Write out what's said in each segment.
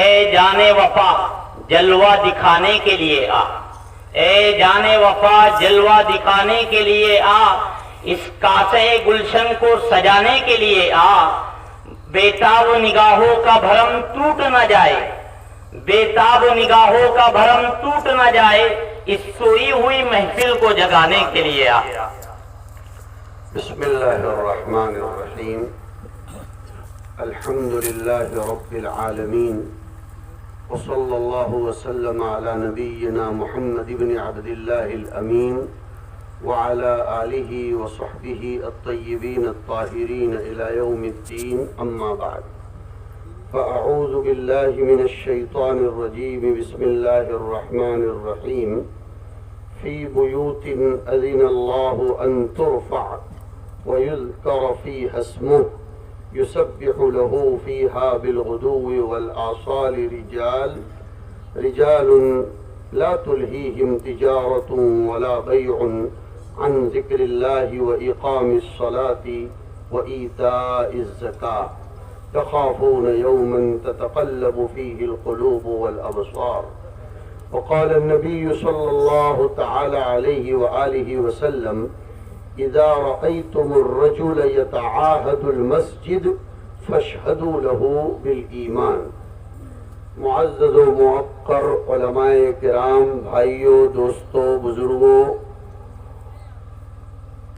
اے جان وفا جلوہ دکھانے کے لیے آ، اے جان وفا جلوہ دکھانے کے لیے آ، اس کاسے گلشن کو سجانے کے لیے آ، بےتاب نگاہوں کا بھرم ٹوٹ نہ جائے، بےتاب نگاہوں کا بھرم ٹوٹ نہ جائے، اس سوئی ہوئی محفل کو جگانے کے لیے آ۔ بسم اللہ الرحمن الرحیم، الحمد للہ رب العالمین، وصلی اللہ وسلم علی نبینا محمد بن عبد اللہ الامین وعلى آلہ وصحبہ الطیبین الطاہرین الی یوم الدین، اما بعد فاعوذ باللہ من الشیطان الرجیم، بسم اللہ الرحمن الرحیم، فی بیوت اذن اللہ ان ترفع ويذكر فيها اسمه يسبح له فيها بالغدو والآصال رجال لا تلهيهم تجارة ولا بيع عن ذكر الله وإقام الصلاة وإيتاء الزكاة يخافون يوما تتقلب فيه القلوب والأبصار. وقال النبي صلى الله تعالى عليه وآله وسلم: اذا رأيتم الرجل يتعاهد المسجد فاشهدوا له بالایمان. معزز و موقر علماء کرام، بھائیوں، دوستوں، بزرگوں،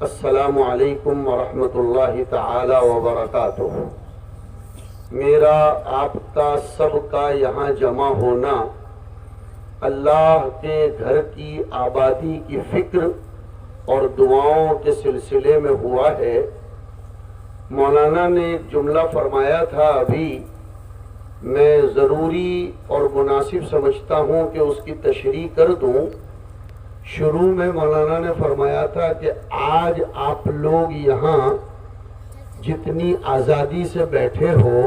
السلام علیکم ورحمۃ اللہ تعالی وبرکاتہ۔ میرا آپ کا سب کا یہاں جمع ہونا اللہ کے گھر کی آبادی کی فکر اور دعاؤں کے سلسلے میں ہوا ہے۔ مولانا نے ایک جملہ فرمایا تھا ابھی، میں ضروری اور مناسب سمجھتا ہوں کہ اس کی تشریح کر دوں۔ شروع میں مولانا نے فرمایا تھا کہ آج آپ لوگ یہاں جتنی آزادی سے بیٹھے ہو،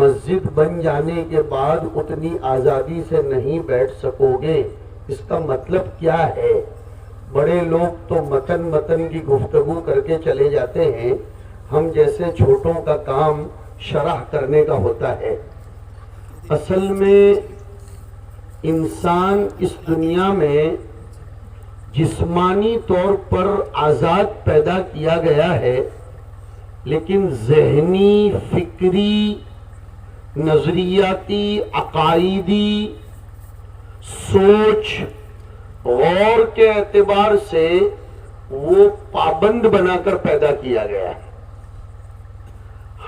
مسجد بن جانے کے بعد اتنی آزادی سے نہیں بیٹھ سکو گے۔ اس کا مطلب کیا ہے؟ بڑے لوگ تو متن کی گفتگو کر کے چلے جاتے ہیں، ہم جیسے چھوٹوں کا کام شرح کرنے کا ہوتا ہے۔ اصل میں انسان اس دنیا میں جسمانی طور پر آزاد پیدا کیا گیا ہے، لیکن ذہنی، فکری، نظریاتی، عقائدی سوچ، غور کے اعتبار سے وہ پابند بنا کر پیدا کیا گیا ہے۔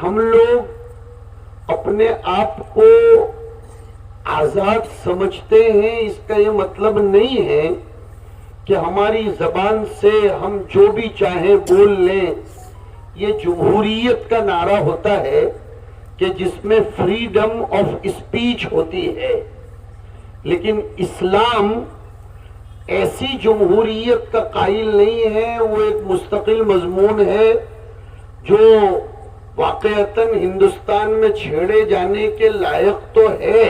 ہم لوگ اپنے آپ کو آزاد سمجھتے ہیں، اس کا یہ مطلب نہیں ہے کہ ہماری زبان سے ہم جو بھی چاہیں بول لیں۔ یہ جمہوریت کا نعرہ ہوتا ہے کہ جس میں فریڈم آف اسپیچ ہوتی ہے، لیکن اسلام ایسی جمہوریت کا قائل نہیں ہے۔ وہ ایک مستقل مضمون ہے جو واقعتاً ہندوستان میں چھیڑے جانے کے لائق تو ہے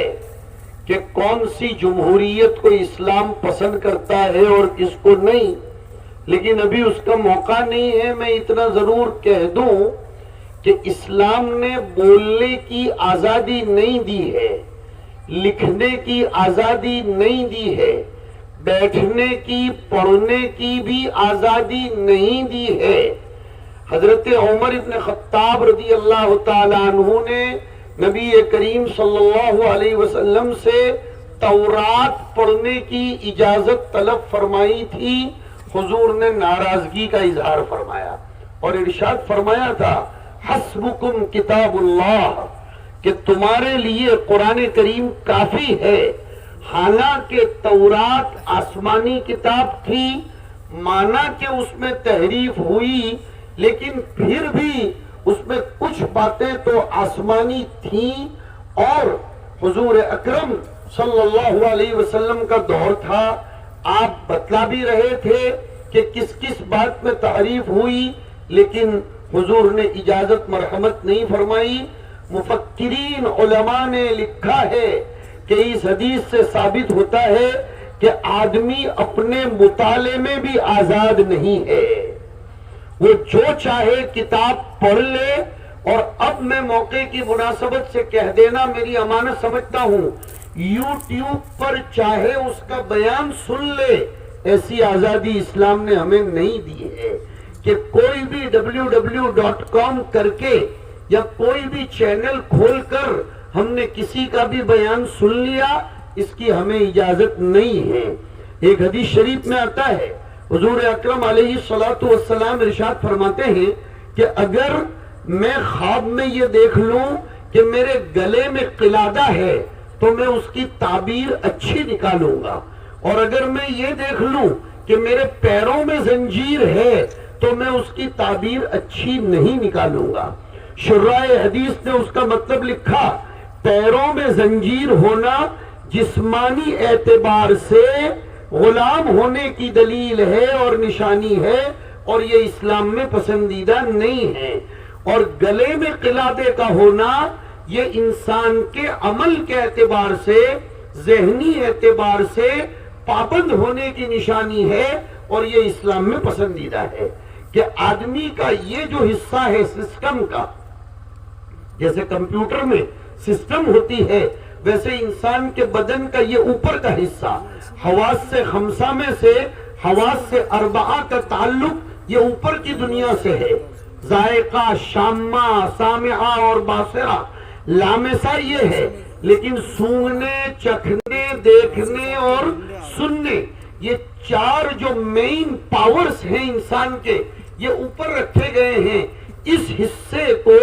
کہ کون سی جمہوریت کو اسلام پسند کرتا ہے اور کس کو نہیں، لیکن ابھی اس کا موقع نہیں ہے۔ میں اتنا ضرور کہہ دوں کہ اسلام نے بولنے کی آزادی نہیں دی ہے، لکھنے کی آزادی نہیں دی ہے، بیٹھنے کی، پڑھنے کی بھی آزادی نہیں دی ہے۔ حضرت عمر ابن خطاب رضی اللہ تعالیٰ عنہ نے نبی کریم صلی اللہ علیہ وسلم سے تورات پڑھنے کی اجازت طلب فرمائی تھی۔ حضور نے ناراضگی کا اظہار فرمایا اور ارشاد فرمایا تھا: حسبکم کتاب اللہ، کہ تمہارے لیے قرآن کریم کافی ہے۔ حالانکہ تورات آسمانی کتاب تھی، مانا کہ اس میں تحریف ہوئی، لیکن پھر بھی اس میں کچھ باتیں تو آسمانی تھیں، اور حضور اکرم صلی اللہ علیہ وسلم کا دور تھا، آپ بتلا بھی رہے تھے کہ کس کس بات میں تحریف ہوئی، لیکن حضور نے اجازت مرحمت نہیں فرمائی۔ مفکرین علماء نے لکھا ہے کہ اس حدیث سے ثابت ہوتا ہے کہ آدمی اپنے مطالعے میں بھی آزاد نہیں ہے۔ وہ جو چاہے کتاب پڑھ لے، اور اب میں موقع کی مناسبت سے کہہ دینا میری امانت سمجھتا ہوں، یوٹیوب پر چاہے اس کا بیان سن لے، ایسی آزادی اسلام نے ہمیں نہیں دی ہے کہ کوئی بھی www.com کر کے یا کوئی بھی چینل کھول کر ہم نے کسی کا بھی بیان سن لیا، اس کی ہمیں اجازت نہیں ہے۔ ایک حدیث شریف میں آتا ہے، حضور اکرم علیہ الصلوۃ والسلام ارشاد فرماتے ہیں کہ اگر میں خواب میں یہ دیکھ لوں کہ میرے گلے میں قلادہ ہے تو میں اس کی تعبیر اچھی نکالوں گا، اور اگر میں یہ دیکھ لوں کہ میرے پیروں میں زنجیر ہے تو میں اس کی تعبیر اچھی نہیں نکالوں گا۔ شراح حدیث نے اس کا مطلب لکھا، پیروں میں زنجیر ہونا جسمانی اعتبار سے غلام ہونے کی دلیل ہے اور نشانی ہے، اور یہ اسلام میں پسندیدہ نہیں ہے۔ اور گلے میں قلادے کا ہونا یہ انسان کے عمل کے اعتبار سے، ذہنی اعتبار سے پابند ہونے کی نشانی ہے، اور یہ اسلام میں پسندیدہ ہے کہ آدمی کا یہ جو حصہ ہے سسٹم کا، جیسے کمپیوٹر میں سسٹم ہوتی ہے ویسے انسان کے بدن کا یہ اوپر کا حصہ، حواس سے خمسہ میں سے حواس سے اربعہ کا تعلق یہ اوپر کی دنیا سے ہے، ذائقہ، شامہ، سامعہ اور باصرہ، لامسہ یہ ہے، لیکن سونگنے، چکھنے، دیکھنے اور سننے، یہ چار جو مین پاورز ہیں انسان کے، یہ اوپر رکھے گئے ہیں۔ اس حصے کو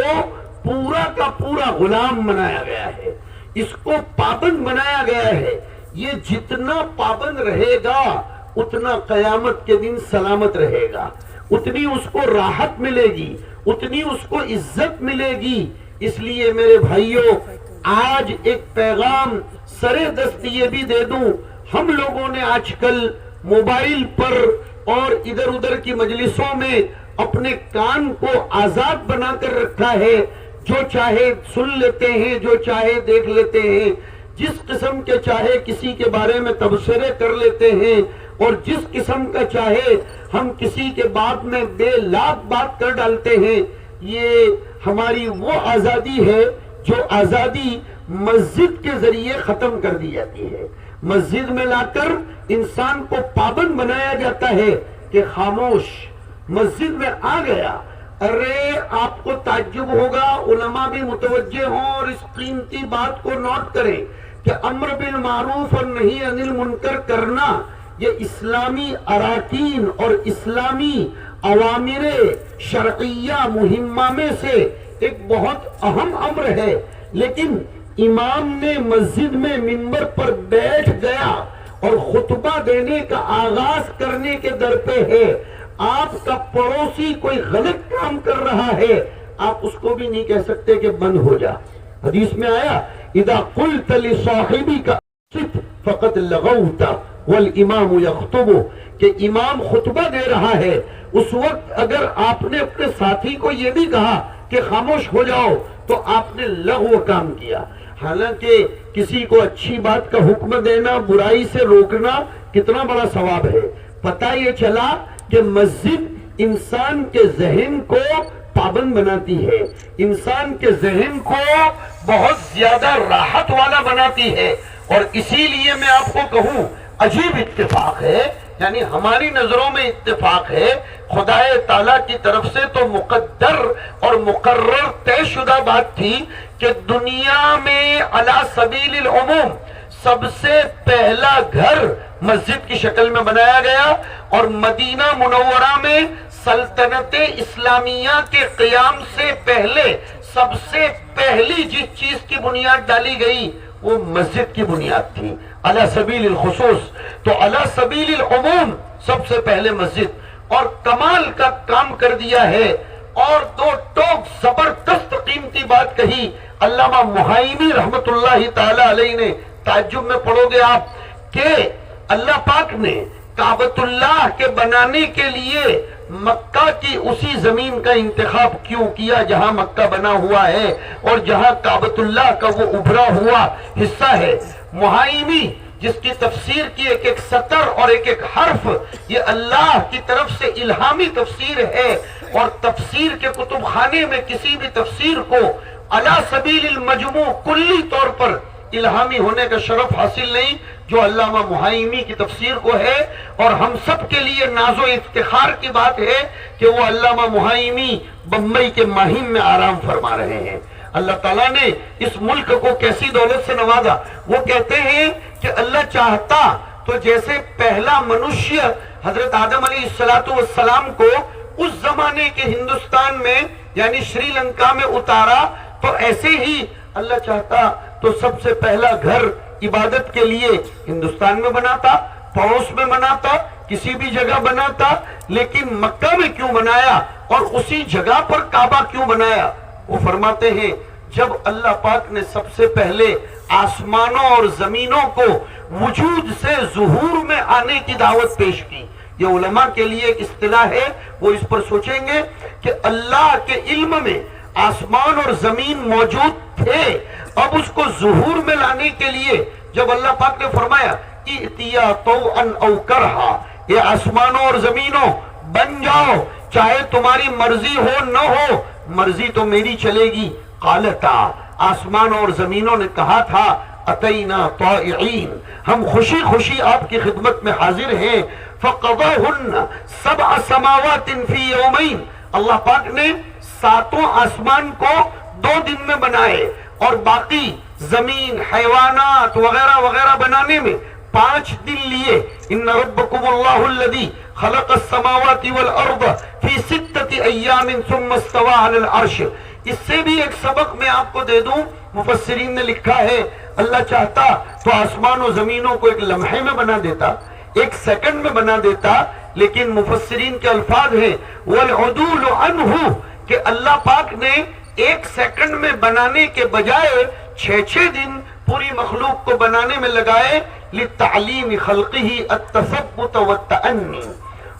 پورا کا پورا غلام بنایا گیا ہے، اس کو پابند بنایا گیا ہے۔ یہ جتنا پابند رہے گا اتنا قیامت کے دن سلامت رہے گا، اتنی اس کو راحت ملے گی، اتنی اس کو عزت ملے گی۔ اس لیے میرے بھائیوں، آج ایک پیغام سرے دست یہ بھی دے دوں، ہم لوگوں نے آج کل موبائل پر اور ادھر ادھر کی مجلسوں میں اپنے کان کو آزاد بنا کر رکھا ہے، جو چاہے سن لیتے ہیں، جو چاہے دیکھ لیتے ہیں، جس قسم کے چاہے کسی کے بارے میں تبصرے کر لیتے ہیں، اور جس قسم کا چاہے ہم کسی کے بعد میں بے لاگ بات کر ڈالتے ہیں۔ یہ ہماری وہ آزادی ہے جو آزادی مسجد کے ذریعے ختم کر دی جاتی ہے۔ مسجد میں لا کر انسان کو پابند بنایا جاتا ہے کہ خاموش، مسجد میں آ گیا، ارے آپ کو تعجب ہوگا، علماء بھی متوجہ ہوں اور اس قیمتی بات کو نوٹ کریں کہ امر بالمعروف اور نہی عن المنکر کرنا یہ اسلامی اراکین اور اسلامی اوامر شرعیہ مہمہ میں سے ایک بہت اہم امر ہے، لیکن امام نے مسجد میں منبر پر بیٹھ گیا اور خطبہ دینے کا آغاز کرنے کے در پہ ہے، آپ کا پڑوسی کوئی غلط کام کر رہا ہے، آپ اس کو بھی نہیں کہہ سکتے کہ بند ہو جا۔ حدیث میں آیا اذا قلت لصاحبك صف فقد لغوت والامام یخطب، کہ امام خطبہ دے رہا ہے، اس وقت اگر آپ نے اپنے ساتھی کو یہ بھی کہا کہ خاموش ہو جاؤ تو آپ نے لغو کام کیا۔ حالانکہ کسی کو اچھی بات کا حکم دینا، برائی سے روکنا کتنا بڑا ثواب ہے۔ پتہ یہ چلا کہ مسجد انسان کے ذہن کو پابند بناتی ہے، انسان کے ذہن کو بہت زیادہ راحت والا بناتی ہے، اور اسی لیے میں آپ کو کہوں عجیب اتفاق ہے، یعنی ہماری نظروں میں اتفاق ہے، خدا تعالیٰ کی طرف سے تو مقدر اور مقرر طے شدہ بات تھی کہ دنیا میں علی سبیل العموم سب سے پہلا گھر مسجد کی شکل میں بنایا گیا، اور مدینہ منورہ میں سلطنت اسلامیہ کے قیام سے پہلے سب سے پہلی جس چیز کی بنیاد ڈالی گئی وہ مسجد کی بنیاد تھی، علی سبیل الخصوص۔ تو علی سبیل العموم سب سے پہلے مسجد، اور کمال کا کام کر دیا ہے۔ اور دو ٹوک زبردست قیمتی بات کہی علامہ محائمی رحمت اللہ تعالی علیہ نے، تعجب میں پڑھو گے آپ کہ اللہ پاک نے کعبۃ اللہ کے بنانے کے لیے مکہ کی اسی زمین کا انتخاب کیوں کیا جہاں مکہ بنا ہوا ہے اور جہاں کعبۃ اللہ کا وہ ابھرا ہوا حصہ ہے۔ محائمی جس کی تفسیر کی ایک ایک سطر اور ایک ایک حرف یہ اللہ کی طرف سے الہامی تفسیر ہے، اور تفسیر کے کتب خانے میں کسی بھی تفسیر کو علی سبیل المجموع کلی طور پر الہامی ہونے کا شرف حاصل نہیں جو علامہ محیمی کی تفسیر کو ہے، اور ہم سب کے لیے ناز و افتخار کی بات ہے کہ وہ علامہ محیمی بمبئی کے ماہیم میں آرام فرما رہے ہیں۔ اللہ تعالیٰ نے اس ملک کو کیسی دولت سے نوازا۔ وہ کہتے ہیں کہ اللہ چاہتا تو جیسے پہلا منشیہ حضرت آدم علیہ السلام کو اس زمانے کے ہندوستان میں یعنی شری لنکا میں اتارا، تو ایسے ہی اللہ چاہتا تو سب سے پہلا گھر عبادت کے لیے ہندوستان میں بناتا، پڑوس میں بناتا، کسی بھی جگہ بناتا، لیکن مکہ میں کیوں بنایا اور اسی جگہ پر کعبہ کیوں بنایا؟ وہ فرماتے ہیں جب اللہ پاک نے سب سے پہلے آسمانوں اور زمینوں کو وجود سے ظہور میں آنے کی دعوت پیش کی، یہ علماء کے لیے ایک اصطلاح ہے، وہ اس پر سوچیں گے کہ اللہ کے علم میں آسمان اور زمین موجود تھے، اب اس کو ظہور میں لانے کے لیے جب اللہ پاک نے فرمایا ائتیا طوعا او کرہا، یہ آسمانوں اور زمینوں بن جاؤ چاہے تمہاری مرضی ہو نہ ہو، مرضی تو میری چلے گی۔ قالتا، آسمان اور زمینوں نے کہا تھا اتینا طائعین، ہم خوشی خوشی آپ کی خدمت میں حاضر ہیں۔ فقضاہن سبع سماوات فی یومین، اللہ پاک نے ساتوں آسمان کو 2 دن میں بنائے اور باقی زمین، حیوانات وغیرہ وغیرہ بنانے میں 5 دن لیے۔ ان ربکم اللہ الذی خلق السماوات والارض فی 6 ایام ثم استوى علی العرش۔ اس سے بھی ایک سبق میں آپ کو دے دوں، مفسرین نے لکھا ہے اللہ چاہتا تو آسمان و زمینوں کو ایک لمحے میں بنا دیتا، 1 سیکنڈ میں بنا دیتا، لیکن مفسرین کے الفاظ ہیں والعدول عنہ، کہ اللہ پاک نے 1 سیکنڈ میں بنانے کے بجائے 6 دن پوری مخلوق کو بنانے میں لگائے، لتعلیم خلقہ التثبت والتأنی۔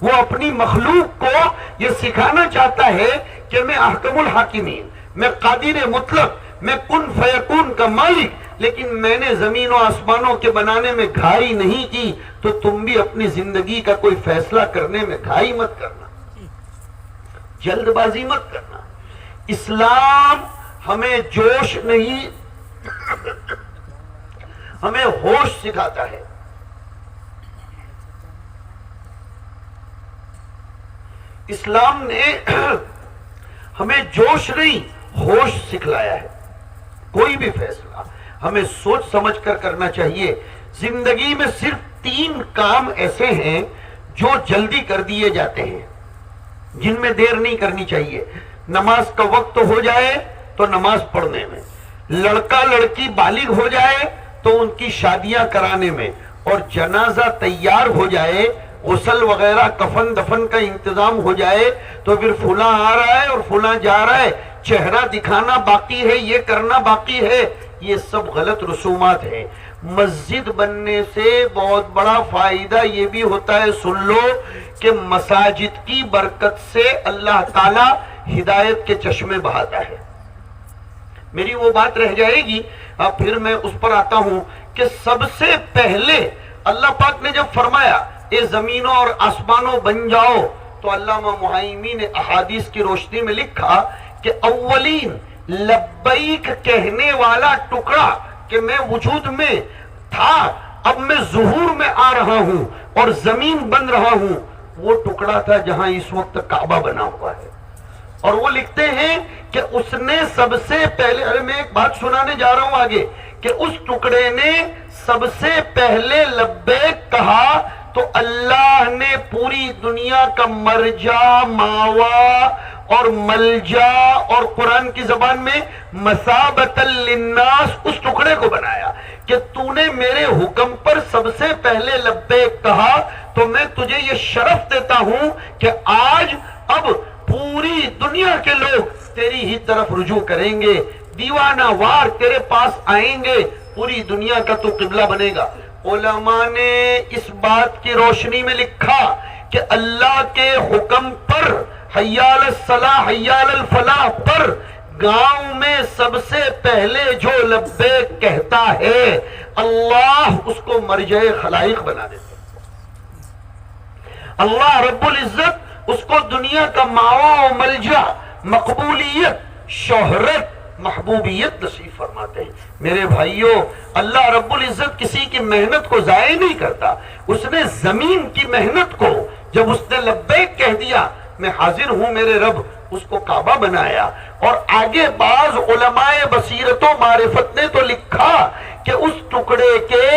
وہ اپنی مخلوق کو یہ سکھانا چاہتا ہے کہ میں احکم الحاکمین، میں قادر مطلق، میں کن فیکون کا مالک، لیکن میں نے زمین و آسمانوں کے بنانے میں گھائی نہیں کی، تو تم بھی اپنی زندگی کا کوئی فیصلہ کرنے میں گھائی مت کرنا، جلد بازی مت کرنا۔ اسلام ہمیں جوش نہیں، ہمیں ہوش سکھاتا ہے۔ اسلام نے ہمیں جوش نہیں ہوش سکھلایا ہے۔ کوئی بھی فیصلہ ہمیں سوچ سمجھ کر کرنا چاہیے۔ زندگی میں صرف 3 کام ایسے ہیں جو جلدی کر دیے جاتے ہیں، جن میں دیر نہیں کرنی چاہیے۔ نماز کا وقت ہو جائے تو نماز پڑھنے میں، لڑکا لڑکی بالغ ہو جائے تو ان کی شادیاں کرانے میں، اور جنازہ تیار ہو جائے، غسل وغیرہ کفن دفن کا انتظام ہو جائے تو پھر فلاں آ رہا ہے اور فلاں جا رہا ہے، چہرہ دکھانا باقی ہے، یہ کرنا باقی ہے۔ یہ سب غلط رسومات ہیں۔ مسجد بننے سے بہت بڑا فائدہ یہ بھی ہوتا ہے، سن لو، کہ مساجد کی برکت سے اللہ تعالی ہدایت کے چشمے بہاتا ہے۔ میری وہ بات رہ جائے گی، اب پھر میں اس پر آتا ہوں کہ سب سے پہلے اللہ پاک نے جب فرمایا اے زمینوں اور آسمانوں بن جاؤ، تو علامہ محیمی نے احادیث کی روشنی میں لکھا کہ اولین لبیک کہنے والا ٹکڑا کہ میں وجود میں تھا، اب میں ظہور میں آ رہا ہوں اور زمین بن رہا ہوں، وہ ٹکڑا تھا جہاں اس وقت کعبہ بنا ہوا ہے۔ اور وہ لکھتے ہیں کہ اس نے سب سے پہلے، میں ایک بات سنانے جا رہا ہوں آگے، کہ اس ٹکڑے نے سب سے پہلے لبیک کہا تو اللہ نے پوری دنیا کا مرجع، ماوا اور ملجا اور قرآن کی زبان میں مثابۃ للناس اس ٹکڑے کو بنایا کہ تو نے میرے حکم پر سب سے پہلے لبیک کہا، تو میں تجھے یہ شرف دیتا ہوں کہ آج اب پوری دنیا کے لوگ تیری ہی طرف رجوع کریں گے، دیوانہ وار تیرے پاس آئیں گے، پوری دنیا کا تو قبلہ بنے گا۔ علماء نے اس بات کی روشنی میں لکھا کہ اللہ کے حکم پر، حی علی الصلاح حی علی الفلاح پر، گاؤں میں سب سے پہلے جو لبیک کہتا ہے اللہ اس کو مرجع خلائق بنا دیتے ہیں۔ اللہ رب العزت اس کو دنیا کا ماوا و ملجا، مقبولیت، شہرت، محبوبیت نصیب فرماتے ہیں۔ میرے بھائیوں، اللہ رب العزت کسی کی محنت کو ضائع نہیں کرتا۔ اس نے زمین کی محنت کو جب اس نے لبیک کہہ دیا، میں حاضر ہوں میرے رب، اس کو کعبہ بنایا۔ اور آگے بعض علماء بصیرت و معرفت نے تو لکھا کہ اس ٹکڑے کے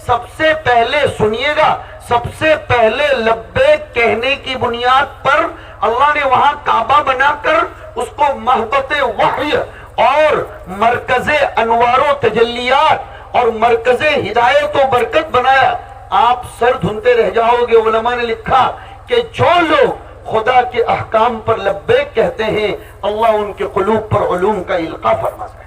سب سے پہلے، سنیے گا، سب سے پہلے لبیک کہنے کی بنیاد پر اللہ نے وہاں کعبہ بنا کر اس کو محبت وحی اور مرکز انوار و تجلیات اور مرکز ہدایت و برکت بنایا۔ آپ سر دھنتے رہ جاؤ گے، علماء نے لکھا کہ جو لوگ خدا کے احکام پر لبیک کہتے ہیں، اللہ ان کے قلوب پر علوم کا القاء فرماتا ہے،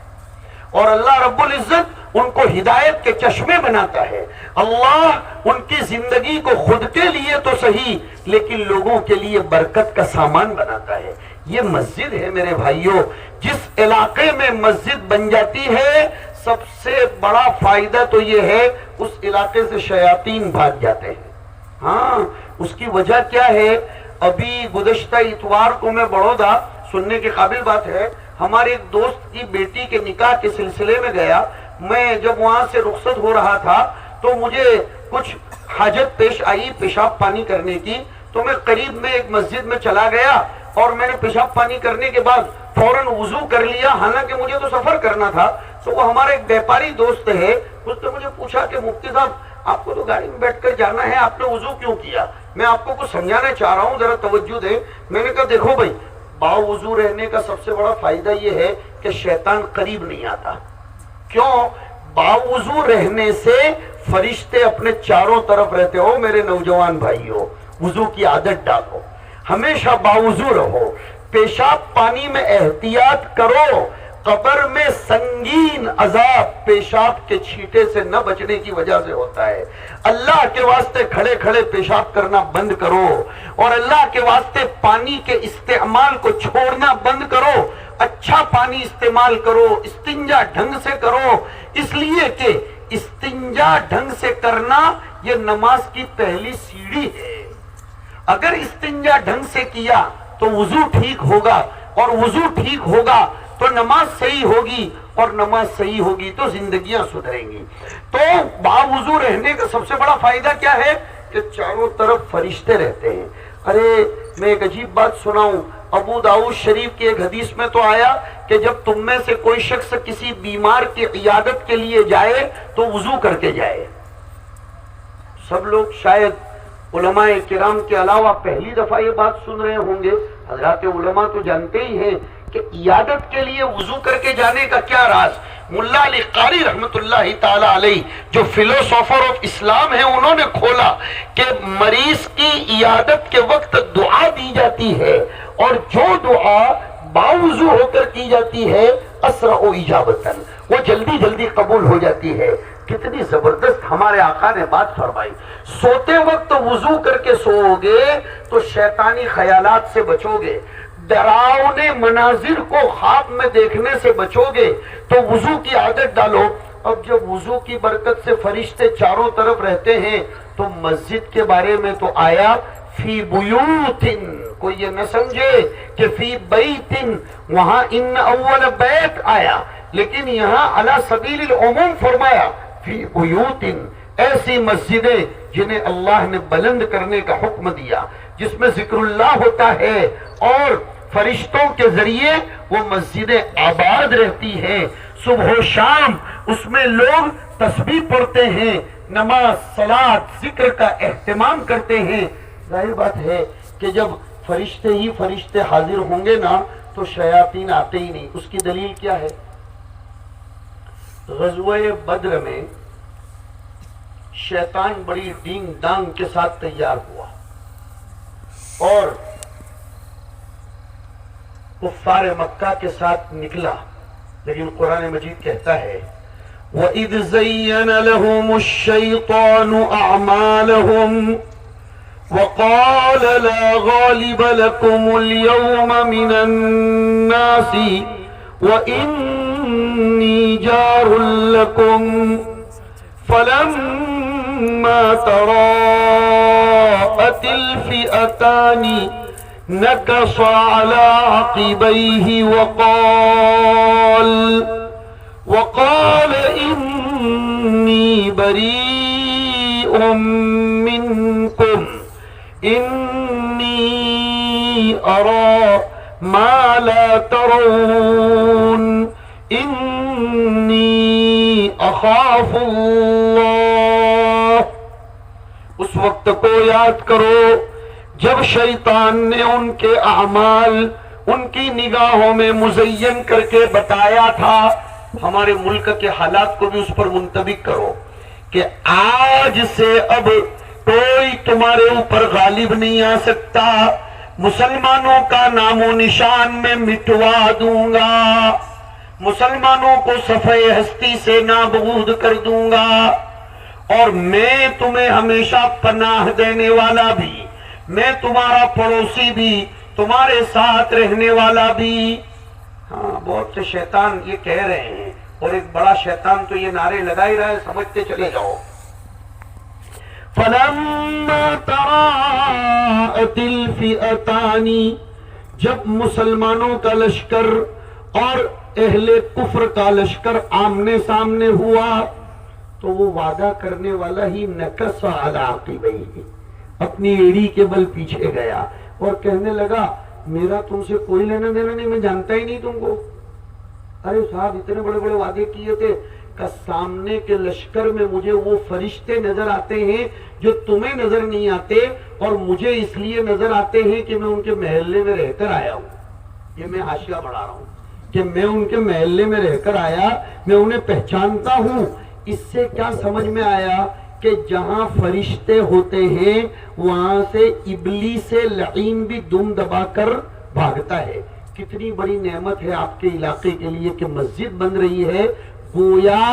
اور اللہ رب العزت ان کو ہدایت کے چشمے بناتا ہے۔ اللہ ان کی زندگی کو خود کے لیے تو صحیح لیکن لوگوں کے لیے برکت کا سامان بناتا ہے۔ یہ مسجد ہے میرے بھائیوں، جس علاقے میں مسجد بن جاتی ہے سب سے بڑا فائدہ تو یہ ہے اس علاقے سے شیاطین بھاگ جاتے ہیں۔ ہاں، اس کی وجہ کیا ہے؟ ابھی گزشتہ اتوار کو میں بڑودہ، سننے کے قابل بات ہے، ہمارے ایک دوست کی بیٹی کے نکاح کے سلسلے میں گیا۔ میں جب وہاں سے رخصت ہو رہا تھا تو مجھے کچھ حاجت پیش آئی پیشاب پانی کرنے کی، تو میں قریب میں ایک مسجد میں چلا گیا اور میں نے پیشاب پانی کرنے کے بعد فوراً وضو کر لیا، حالانکہ مجھے تو سفر کرنا تھا۔ تو وہ ہمارا ایک بیپاری دوست ہے، اس نے مجھے پوچھا کہ مفتی صاحب آپ کو تو گاڑی میں بیٹھ کر جانا ہے، آپ نے وضو کیوں کیا؟ میں آپ کو کچھ سمجھانا چاہ رہا ہوں، ذرا توجہ دیں۔ میں نے کہا دیکھو بھائی، باوضو رہنے کا سب سے بڑا فائدہ یہ ہے کہ شیطان قریب نہیں آتا۔ کیوں؟ باوضو رہنے سے فرشتے اپنے چاروں طرف رہتے ہو۔ میرے نوجوان بھائیوں، وضو کی عادت ڈالو، ہمیشہ باوضو رہو، پیشاب پانی میں احتیاط کرو۔ قبر میں سنگین عذاب پیشاب کے چھینٹے سے نہ بچنے کی وجہ سے ہوتا ہے۔ اللہ کے واسطے کھڑے کھڑے پیشاب کرنا بند کرو، اور اللہ کے واسطے پانی کے استعمال کو چھوڑنا بند کرو۔ اچھا پانی استعمال کرو، استنجا ڈھنگ سے کرو، اس لیے کہ استنجا ڈھنگ سے کرنا یہ نماز کی پہلی سیڑھی ہے۔ اگر استنجا ڈھنگ سے کیا تو وضو ٹھیک ہوگا، اور وضو ٹھیک ہوگا تو نماز صحیح ہوگی، اور نماز صحیح ہوگی تو زندگیاں سدھریں گی۔ تو باوضو رہنے کا سب سے بڑا فائدہ کیا ہے؟ کہ چاروں طرف فرشتے رہتے ہیں۔ ارے میں ایک عجیب بات سناؤں، ابو داؤد شریف کی ایک حدیث میں تو آیا کہ جب تم میں سے کوئی شخص کسی بیمار کی عیادت کے لیے جائے تو وضو کر کے جائے۔ سب لوگ شاید علماء کرام کے علاوہ پہلی دفعہ یہ بات سن رہے ہوں گے۔ حضرات علماء تو جانتے ہی ہیں کہ عیادت کے لیے وضو کر کے جانے کا کیا راز۔ ملا علی قاری رحمت اللہ تعالی علیہ جو فلسفر آف اسلام ہیں، انہوں نے کھولا کہ مریض کی عیادت کے وقت دعا دی جاتی ہے، اور جو دعا باوضو ہو کر کی جاتی ہے اسرع و اجابتاً، وہ جلدی جلدی قبول ہو جاتی ہے۔ کتنی زبردست ہمارے آقا نے بات فرمائی۔ سوتے وقت وضو کر کے سو گے تو شیطانی خیالات سے بچو گے، ڈراؤنے مناظر کو خواب میں دیکھنے سے بچو گے، تو وضو کی عادت ڈالو۔ اب جب وضو کی برکت سے فرشتے چاروں طرف رہتے ہیں تو مسجد کے بارے میں تو آیا فی بیوتن، کوئی یہ نہ سمجھے کہ فی بیتن، وہاں ان اول بیت آیا، لیکن یہاں علی سبیل العموم فرمایا فی بیوتن، ایسی مسجدیں جنہیں اللہ نے بلند کرنے کا حکم دیا، جس میں ذکر اللہ ہوتا ہے اور فرشتوں کے ذریعے وہ مسجدیں آباد رہتی ہیں۔ صبح و شام اس میں لوگ تسبیح پڑھتے ہیں، نماز، صلاۃ، ذکر کا اہتمام کرتے ہیں۔ ظاہر بات ہے کہ جب فرشتے ہی فرشتے حاضر ہوں گے نا تو شیاطین آتے ہی نہیں۔ اس کی دلیل کیا ہے؟ غزوہ بدر میں شیطان بڑی ڈینگ ڈانگ کے ساتھ تیار ہوا اور کفار مکہ کے ساتھ نکلا، لیکن قرآن مجید کہتا ہے وَإِذْ زَيَّنَ لَهُمُ الشَّيْطَانُ أَعْمَالَهُمْ وَقَالَ لَا غَالِبَ لَكُمُ الْيَوْمَ مِنَ النَّاسِ وَإِنِّي جَارٌ لَكُمْ فلما تراءت الفئتان نكص على عقبيه وقال إني بريء منكم إني أرى ما لا ترون إني أخاف الله. اس وقت کو یاد کرو جب شیطان نے ان کے اعمال ان کی نگاہوں میں مزین کر کے بتایا تھا. ہمارے ملک کے حالات کو بھی اس پر منطبق کرو کہ آج سے اب کوئی تمہارے اوپر غالب نہیں آ سکتا، مسلمانوں کا نام و نشان میں مٹوا دوں گا، مسلمانوں کو صفحہ ہستی سے نابود کر دوں گا، اور میں تمہیں ہمیشہ پناہ دینے والا بھی، میں تمہارا پڑوسی بھی، تمہارے ساتھ رہنے والا بھی. ہاں بہت سے شیطان یہ کہہ رہے ہیں، اور ایک بڑا شیطان تو یہ نعرے لگا ہی رہا ہے، سمجھتے چلے جاؤ. فلما تراءت الفئتان، جب مسلمانوں کا لشکر اور اہل کفر کا لشکر آمنے سامنے ہوا تو وہ وعدہ کرنے والا ہی نکص علی عقبیہ، اپنی ایڑی کے بل پیچھے گیا اور کہنے لگا میرا تم سے کوئی لینا دینا نہیں، میں جانتا ہی نہیں تم کو. ارے صاحب اتنے بڑے بڑے وعدے کیے تھے کہ سامنے کے لشکر میں مجھے وہ فرشتے نظر آتے ہیں جو تمہیں نظر نہیں آتے، اور مجھے اس لیے نظر آتے ہیں کہ میں ان کے محلے میں رہ کر آیا ہوں. یہ میں حاشیہ بڑھا رہا ہوں کہ میں ان کے محلے میں رہ کر آیا، میں انہیں پہچانتا ہوں. اس سے کیا سمجھ میں آیا کہ جہاں فرشتے ہوتے ہیں وہاں سے ابلیس لعین بھی دم دبا کر بھاگتا ہے. کتنی بڑی نعمت ہے آپ کے علاقے کے لیے کہ مسجد بن رہی ہے، گویا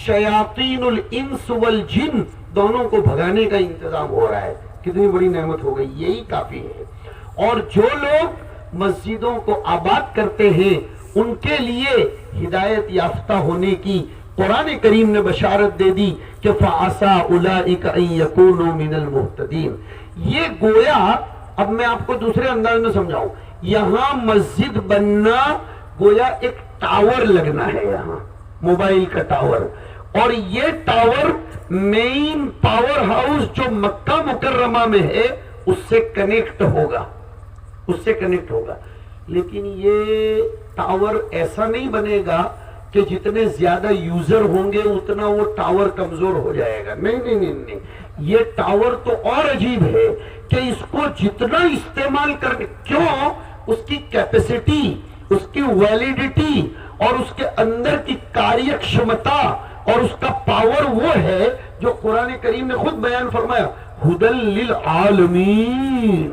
شیاطین الانس والجن دونوں کو بھگانے کا انتظام ہو رہا ہے. کتنی بڑی نعمت ہو گئی، یہی کافی ہے. اور جو لوگ مسجدوں کو آباد کرتے ہیں ان کے لیے ہدایت یافتہ ہونے کی قرآن کریم نے بشارت دے دی کہ فَعَسَىٰ أُولَٰئِكَ أَن يَكُونُوا مِنَ الْمُهْتَدِينَ. یہ گویا اب میں آپ کو دوسرے انداز میں سمجھاؤں، یہاں مسجد بننا گویا ایک ٹاور لگنا ہے، یہاں موبائل کا ٹاور، اور یہ ٹاور مین پاور ہاؤس جو مکہ مکرمہ میں ہے اس سے کنیکٹ ہوگا، اس سے کنیکٹ ہوگا. لیکن یہ ٹاور ایسا نہیں بنے گا کہ جتنے زیادہ یوزر ہوں گے اتنا وہ ٹاور کمزور ہو جائے گا. نہیں نہیں نہیں نہیں، یہ ٹاور تو اور عجیب ہے کہ اس کو جتنا استعمال کرنے، کیوں، اس کی کیپیسٹی، اس کی ویلیڈیٹی اور اس کے اندر کی کاریہ کشمتا اور اس کا پاور وہ ہے جو قرآن کریم نے خود بیان فرمایا ہدی للعالمین.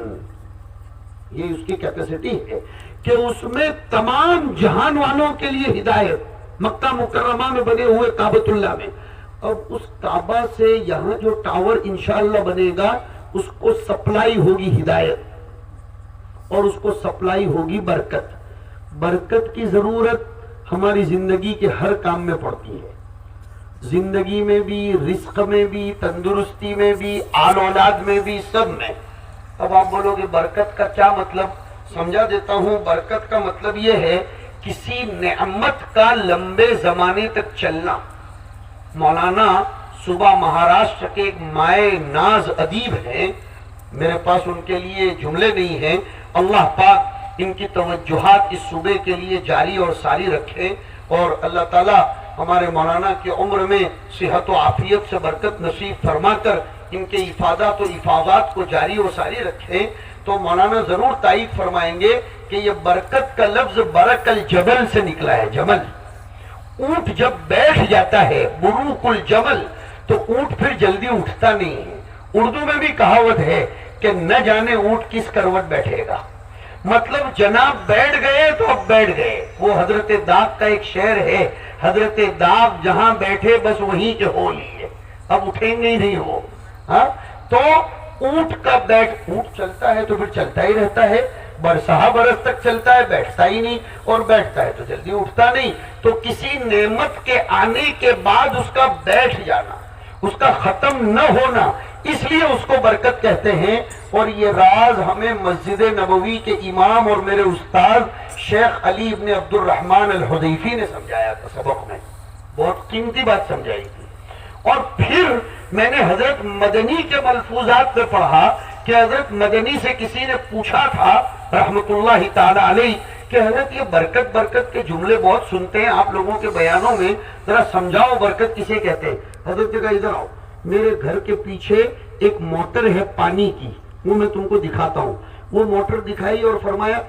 یہ اس کی کیپیسٹی ہے کہ اس میں تمام جہان والوں کے لیے ہدایت. مکہ مکرمہ میں بنے ہوئے کعبۃ اللہ میں، اب اس کعبہ سے یہاں جو ٹاور انشاءاللہ بنے گا اس کو سپلائی ہوگی ہدایت اور اس کو سپلائی ہوگی برکت. برکت کی ضرورت ہماری زندگی کے ہر کام میں پڑتی ہے، زندگی میں بھی، رزق میں بھی، تندرستی میں بھی، آل اولاد میں بھی، سب میں. اب آپ بولو گے برکت کا کیا مطلب؟ سمجھا دیتا ہوں. برکت کا مطلب یہ ہے کسی نعمت کا لمبے زمانے تک چلنا. مولانا صوبہ مہاراشٹر کے ایک مائے ناز ادیب ہیں، میرے پاس ان کے لیے جملے نہیں ہیں. اللہ پاک ان کی توجہات اس صوبے کے لیے جاری اور ساری رکھے، اور اللہ تعالیٰ ہمارے مولانا کی عمر میں صحت و عافیت سے برکت نصیب فرما کر ان کے افادات و افاضات کو جاری و ساری رکھے. تو مولانا ضرور تائید فرمائیں گے کہ یہ برکت کا لفظ برک الجبل سے نکلا ہے. جمل، اونٹ جب بیٹھ جاتا ہے، بروق الجمل، تو اونٹ پھر جلدی اٹھتا نہیں ہے. اردو میں بھی کہاوت ہے کہ نہ جانے اونٹ کس کروٹ بیٹھے گا. مطلب جناب بیٹھ گئے تو اب بیٹھ گئے. وہ حضرت داغ کا ایک شعر ہے، حضرت داغ جہاں بیٹھے بس وہیں کے ہو لیے، اب اٹھیں گے ہی نہیں ہو. ہاں تو اونٹ کا اونٹ چلتا ہے تو پھر چلتا ہی رہتا ہے، برسہ برس تک چلتا ہے، بیٹھتا ہی نہیں، اور بیٹھتا ہے تو جلدی اٹھتا نہیں. تو کسی نعمت کے آنے کے بعد اس کا بیٹھ جانا، اس کا ختم نہ ہونا، اس لیے اس کو برکت کہتے ہیں۔ اور یہ راز ہمیں مسجد نبوی کے امام اور میرے استاد شیخ علی ابن عبد الرحمن الحذیفی نے سمجھایا تھا سبق میں، بہت قیمتی بات سمجھائی تھی۔ اور پھر میں نے حضرت مدنی کے ملفوظات میں پڑھا کہ حضرت مدنی سے کسی نے پوچھا تھا رحمت اللہ تعالی علیہ کہ حضرت یہ برکت برکت کے جملے بہت سنتے ہیں آپ لوگوں کے بیانوں میں، ذرا سمجھاؤ برکت کسے کہتے ہیں؟ حضرت نے کہا ادھر آؤ، میرے گھر کے پیچھے ایک موٹر ہے پانی کی، وہ میں تم کو دکھاتا ہوں۔ وہ موٹر دکھائی اور فرمایا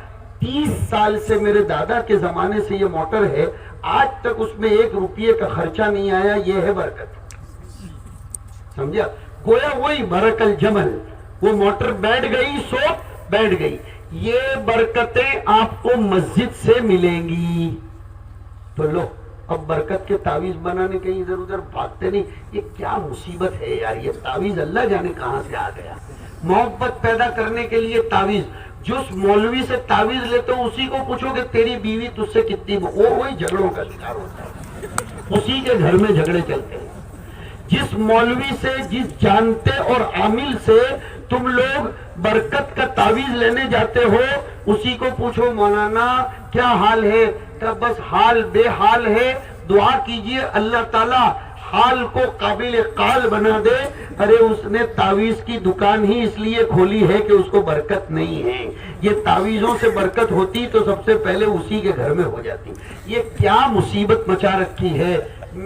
30 سال سے میرے دادا کے زمانے سے یہ موٹر ہے، آج تک اس میں 1 روپیے کا خرچہ نہیں آیا، یہ ہے برکت۔ سمجھا؟ گویا وہی برک الجمل، وہ موٹر بیٹھ گئی سو بیٹھ گئی۔ یہ برکتیں آپ کو مسجد سے ملیں گی۔ تو لو اب برکت کے تعویذ بنانے کہیں ادھر ادھر بھاگتے نہیں، یہ کیا مصیبت ہے یار، یہ تعویذ اللہ جانے کہاں سے آ گیا۔ محبت پیدا کرنے کے لیے تعویذ، جس مولوی سے تعویذ لیتے ہو اسی کو پوچھو کہ تیری بیوی تجھ سے کتنی، وہی جھگڑوں کا شکار ہوتا ہے، اسی کے گھر میں جھگڑے چلتے ہیں۔ جس مولوی سے، جس جانتے اور عامل سے تم لوگ برکت کا تعویذ لینے جاتے ہو اسی کو پوچھو مولانا کیا حال ہے، کہ بس حال بے حال ہے، دعا کیجئے اللہ تعالیٰ حال کو قابل قال بنا دے۔ ارے اس نے تعویذ کی دکان ہی اس لیے کھولی ہے کہ اس کو برکت نہیں ہے، یہ تعویذوں سے برکت ہوتی تو سب سے پہلے اسی کے گھر میں ہو جاتی۔ یہ کیا مصیبت مچا رکھی ہے۔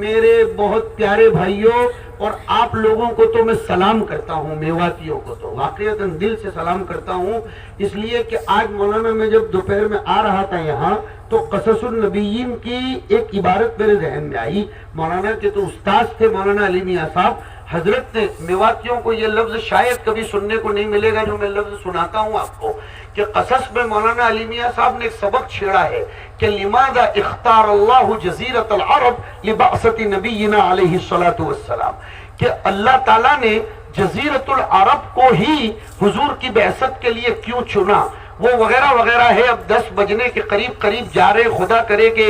میرے بہت پیارے بھائیوں اور آپ لوگوں کو تو میں سلام کرتا ہوں، میواتیوں کو تو واقعتاً دل سے سلام کرتا ہوں، اس لیے کہ آج مولانا میں جب دوپہر میں آ رہا تھا یہاں تو قصص النبیین کی ایک عبارت میرے ذہن میں آئی۔ مولانا کے تو استاد تھے مولانا علی میاں صاحب، حضرت نے میواتیوں کو یہ لفظ شاید کبھی سننے کو نہیں ملے گا جو میں لفظ سناتا ہوں آپ کو، کہ قصص میں مولانا علی میاں صاحب نے ایک سبق چھیڑا ہے کہ لماذا اختار اللہ جزیرۃ العرب لبعثۃ نبینا علیہ الصلوۃ والسلام، کہ اللہ تعالیٰ نے جزیرۃ العرب کو ہی حضور کی بعثت کے لیے کیوں چنا، وہ وغیرہ وغیرہ ہے۔ اب 10 بجنے کے قریب قریب جا رہے، خدا کرے کہ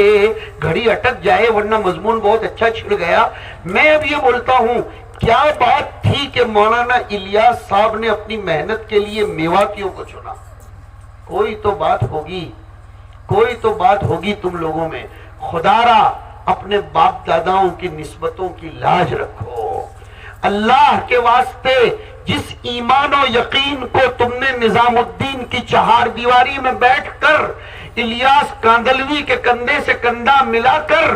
گھڑی اٹک جائے ورنہ مضمون بہت اچھا چھڑ گیا۔ میں اب یہ بولتا ہوں کیا بات تھی کہ مولانا الیاس صاحب نے اپنی محنت کے لیے میواتیوں کو چنا؟ کوئی تو بات ہوگی، کوئی تو بات ہوگی تم لوگوں میں۔ خدا را اپنے باپ داداؤں کی نسبتوں کی لاج رکھو، اللہ کے واسطے جس ایمان و یقین کو تم نے نظام الدین کی 4 دیواری میں بیٹھ کر الیاس کاندلوی کے کندھے سے کندھا ملا کر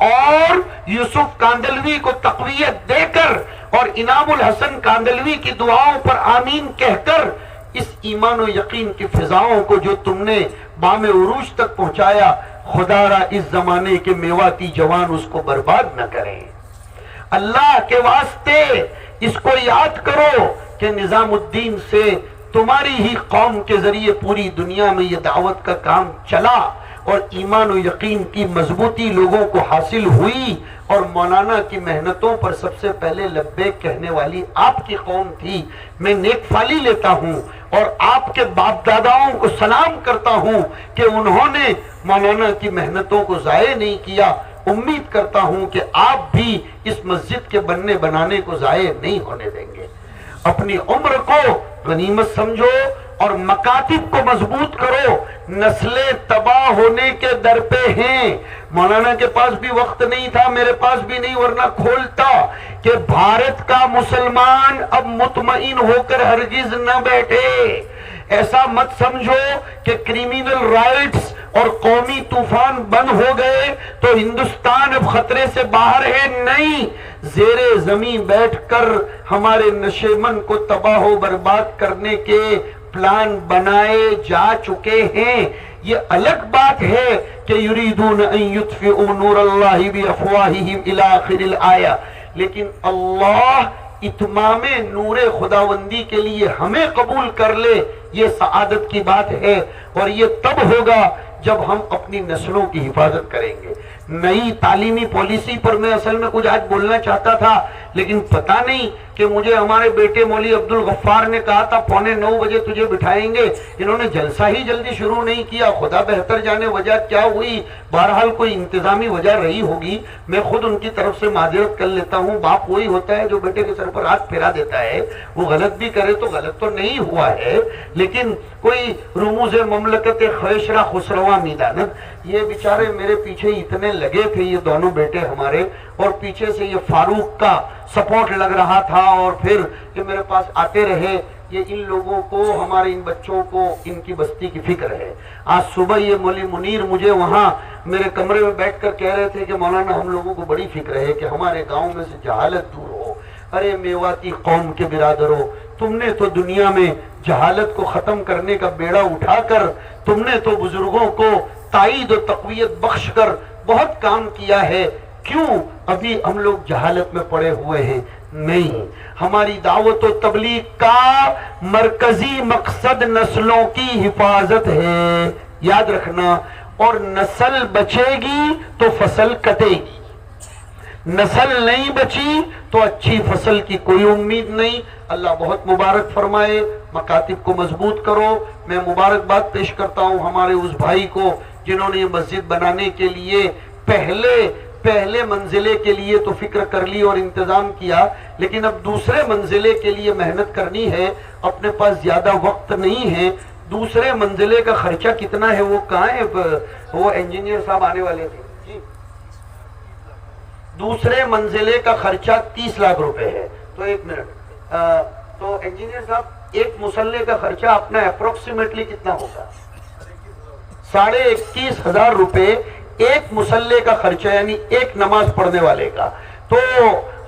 اور یوسف کاندلوی کو تقویت دے کر اور انعام الحسن کاندلوی کی دعاؤں پر آمین کہہ کر اس ایمان و یقین کی فضاؤں کو جو تم نے بام عروج تک پہنچایا، خدا را اس زمانے کے میواتی جوان اس کو برباد نہ کریں۔ اللہ کے واسطے اس کو یاد کرو کہ نظام الدین سے تمہاری ہی قوم کے ذریعے پوری دنیا میں یہ دعوت کا کام چلا اور ایمان و یقین کی مضبوطی لوگوں کو حاصل ہوئی، اور مولانا کی محنتوں پر سب سے پہلے لبیک کہنے والی آپ کی قوم تھی۔ میں نیک فالی لیتا ہوں اور آپ کے باپ داداؤں کو سلام کرتا ہوں کہ انہوں نے مولانا کی محنتوں کو ضائع نہیں کیا۔ امید کرتا ہوں کہ آپ بھی اس مسجد کے بننے بنانے کو ضائع نہیں ہونے دیں گے۔ اپنی عمر کو غنیمت سمجھو اور مکاتب کو مضبوط کرو، نسلیں تباہ ہونے کے در پہ ہیں۔ مولانا کے پاس بھی وقت نہیں تھا، میرے پاس بھی نہیں، ورنہ کھولتا کہ بھارت کا مسلمان اب مطمئن ہو کر ہرگز نہ بیٹھے۔ ایسا مت سمجھو کہ کریمنل رائٹس اور قومی طوفان بند ہو گئے تو ہندوستان اب خطرے سے باہر ہے، نہیں، زیر زمین بیٹھ کر ہمارے نشیمن کو تباہ و برباد کرنے کے پلان بنائے جا چکے ہیں۔ یہ الگ بات ہے کہ یریدون ان یطفئوا نور اللہ بافواہہم الی آخر الآیہ، لیکن اللہ اتمام نور خداوندی کے لیے ہمیں قبول کر لے، یہ سعادت کی بات ہے، اور یہ تب ہوگا جب ہم اپنی نسلوں کی حفاظت کریں گے۔ نئی تعلیمی پالیسی پر میں اصل میں کچھ آج بولنا چاہتا تھا، لیکن پتہ نہیں کہ مجھے ہمارے بیٹے مولوی عبد الغفار نے کہا تھا 8:45 بجے تجھے بٹھائیں گے، انہوں نے جلسہ ہی جلدی شروع نہیں کیا، خدا بہتر جانے وجہ کیا ہوئی، بہرحال کوئی انتظامی وجہ رہی ہوگی، میں خود ان کی طرف سے معذرت کر لیتا ہوں۔ باپ وہی ہوتا ہے جو بیٹے کے سر پر ہاتھ پھیرا دیتا ہے، وہ غلط بھی کرے تو غلط تو نہیں ہوا ہے، لیکن کوئی رموز مملکت خیشرہ خسرواں میدانت، یہ بیچارے میرے پیچھے اتنے لگے تھے یہ دونوں بیٹے ہمارے، اور پیچھے سے یہ فاروق کا سپورٹ لگ رہا تھا، اور پھر یہ میرے پاس آتے رہے۔ یہ ان لوگوں کو، ہمارے ان بچوں کو ان کی بستی کی فکر ہے۔ آج صبح یہ مولوی منیر مجھے وہاں میرے کمرے میں بیٹھ کر کہہ رہے تھے کہ مولانا ہم لوگوں کو بڑی فکر ہے کہ ہمارے گاؤں میں سے جہالت دور ہو۔ ارے میواتی قوم کے برادروں، تم نے تو دنیا میں جہالت کو ختم کرنے کا بیڑا اٹھا کر، تم نے تو بزرگوں کو تائید و تقویت بخش کر بہت کام کیا ہے، کیوں ابھی ہم لوگ جہالت میں پڑے ہوئے ہیں؟ نہیں، ہماری دعوت و تبلیغ کا مرکزی مقصد نسلوں کی حفاظت ہے، یاد رکھنا، اور نسل بچے گی تو فصل کٹے گی، نسل نہیں بچی تو اچھی فصل کی کوئی امید نہیں۔ اللہ بہت مبارک فرمائے، مکاتب کو مضبوط کرو۔ میں مبارکباد پیش کرتا ہوں ہمارے اس بھائی کو جنہوں نے یہ مسجد بنانے کے لیے پہلے منزلے کے لیے تو فکر کر لی اور انتظام کیا، لیکن اب دوسرے منزلے کے لیے محنت کرنی ہے، اپنے پاس زیادہ وقت نہیں ہے۔ دوسرے منزلے کا خرچہ کتنا ہے؟ وہ کہاں ہے؟ وہ انجینئر صاحب آنے والے تھے جی۔ دوسرے منزلے کا خرچہ 30 لاکھ روپے ہے۔ تو ایک منٹ، تو انجینئر صاحب ایک مسلح کا خرچہ اپنا اپروکسیمیٹلی کتنا ہوگا؟ 21,500 روپے ایک مسلح کا خرچہ، یعنی ایک نماز پڑھنے والے کا۔ تو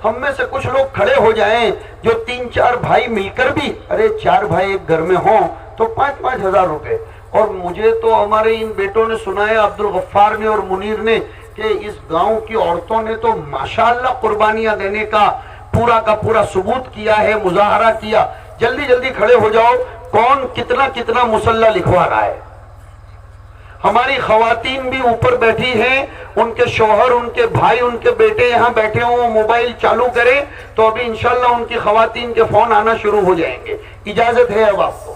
ہم میں سے کچھ لوگ کھڑے ہو جائیں جو 3-4 بھائی مل کر بھی، ارے 4 بھائی ایک گھر میں ہوں تو 5-5 ہزار روپے۔ اور مجھے تو ہمارے ان بیٹوں نے سنایا، عبد الغفار نے اور منیر نے، کہ اس گاؤں کی عورتوں نے تو ماشاءاللہ قربانیاں دینے کا پورا ثبوت کیا ہے، مظاہرہ کیا۔ جلدی جلدی کھڑے ہو جاؤ، کون کتنا مسلح لکھوا رہا ہے؟ ہماری خواتین بھی اوپر بیٹھی ہیں، ان کے شوہر، ان کے بھائی، ان کے بیٹے یہاں بیٹھے ہوں، وہ موبائل چالو کریں تو ابھی انشاءاللہ ان کی خواتین کے فون آنا شروع ہو جائیں گے۔ اجازت ہے اب آپ کو،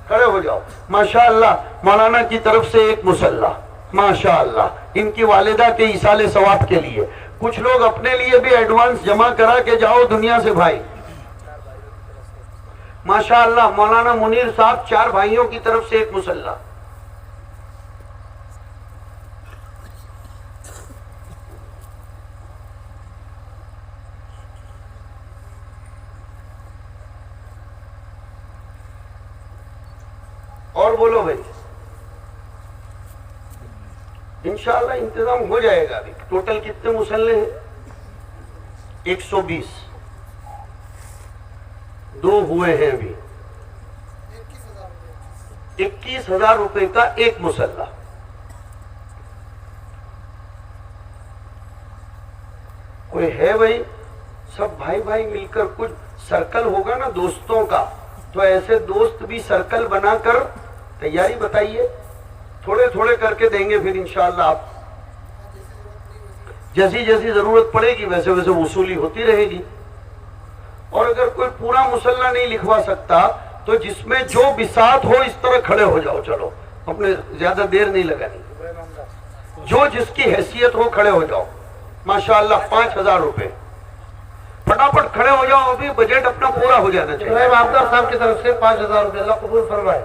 کھڑے ہو جاؤ۔ ماشاءاللہ مولانا کی طرف سے ایک مسلح، ماشاءاللہ ان کی والدہ کے ایصال ثواب کے لیے۔ کچھ لوگ اپنے لیے بھی ایڈوانس جمع کرا کے جاؤ دنیا سے بھائی۔ ماشاءاللہ مولانا منیر صاحب 4 بھائیوں کی طرف سے ایک مسلح۔ اور بولو بھائی، انشاءاللہ انتظام ہو جائے گا۔ ابھی ٹوٹل کتنے مسلح ہیں؟ 120، 2 ہوئے ہیں ابھی۔ 21,000 روپے کا ایک مسلح۔ کوئی ہے بھائی؟ سب بھائی مل کر کچھ سرکل ہوگا نا دوستوں کا، تو ایسے دوست بھی سرکل بنا کر تیاری بتائیے، تھوڑے کر کے دیں گے پھر انشاءاللہ۔ آپ جیسی ضرورت پڑے گی ویسے وصولی ہوتی رہے گی۔ اور اگر کوئی پورا مسلح نہیں لکھوا سکتا تو جس میں جو بساط ہو اس طرح کھڑے ہو جاؤ، چلو اپنے زیادہ دیر نہیں لگانی، جو جس کی حیثیت ہو کھڑے ہو جاؤ۔ ماشاءاللہ 5,000 روپے پھٹافٹ کھڑے ہو جاؤ، ابھی بجٹ اپنا پورا ہو جانا چاہیے۔ ابراہیم صاحب کی طرف سے 5,000 روپے، اللہ قبول فرمائے۔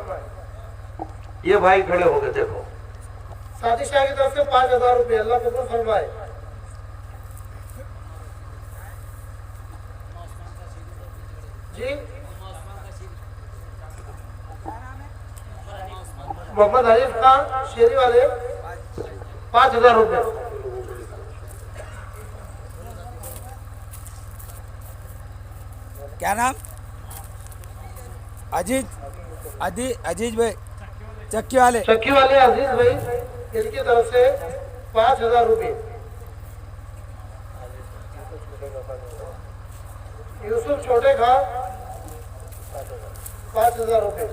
یہ بھائی کھڑے ہو گئے، دیکھو ساتھی شاہ کی طرف سے 5,000 روپے، اللہ قبول فرمائے۔ جی محمد حریف خان شیری والے 5,000 روپے۔ کیا نام؟ عزیز بھائی چکی والے عزیز بھائی ان کی طرف سے 5,000 روپے۔ یوسف چھوٹے خان 5,000 روپے۔